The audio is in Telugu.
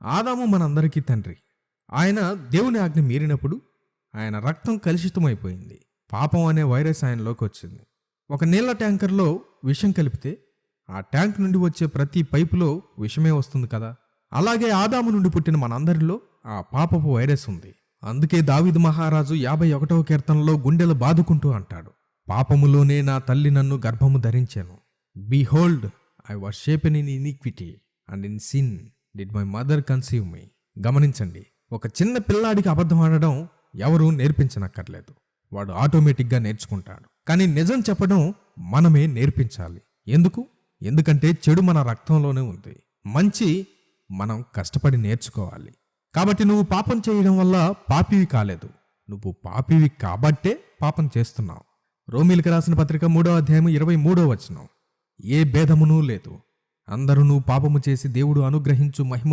ఆదాము మనందరికీ తండ్రి. ఆయన దేవుని ఆజ్ఞ మీరినప్పుడు ఆయన రక్తం కలుషితమైపోయింది. పాపం అనే వైరస్ ఆయనలోకి వచ్చింది. ఒక నీళ్ల ట్యాంకర్లో విషం కలిపితే ఆ ట్యాంక్ నుండి వచ్చే ప్రతి పైపులో విషమే వస్తుంది కదా. అలాగే ఆదాము నుండి పుట్టిన మనందరిలో ఆ పాపపు వైరస్ ఉంది. అందుకే దావీదు మహారాజు 51వ కీర్తనలో గుండెలు బాదుకుంటూ అంటాడు, పాపములోనే నా తల్లి నన్ను గర్భము ధరించాను. Behold, I was shapen in iniquity and in sin did my mother conceive me. గమనించండి, ఒక చిన్న పిల్లాడికి అబద్ధం ఆడడం ఎవరూ నేర్పించనక్కర్లేదు. వాడు ఆటోమేటిక్గా నేర్చుకుంటాడు. కానీ నిజం చెప్పడం మనమే నేర్పించాలి. ఎందుకంటే చెడు మన రక్తంలోనే ఉంది, మంచి మనం కష్టపడి నేర్చుకోవాలి. కాబట్టి నువ్వు పాపం చేయడం వల్ల పాపివి కాలేదు, నువ్వు పాపివి కాబట్టే పాపం చేస్తున్నావు. రోమీలకు రాసిన పత్రిక 3వ అధ్యాయం 23వ వచనం. ఏ భేదమునూ లేదు, అందరూ పాపము చేసి దేవుడు అనుగ్రహించు మహిమ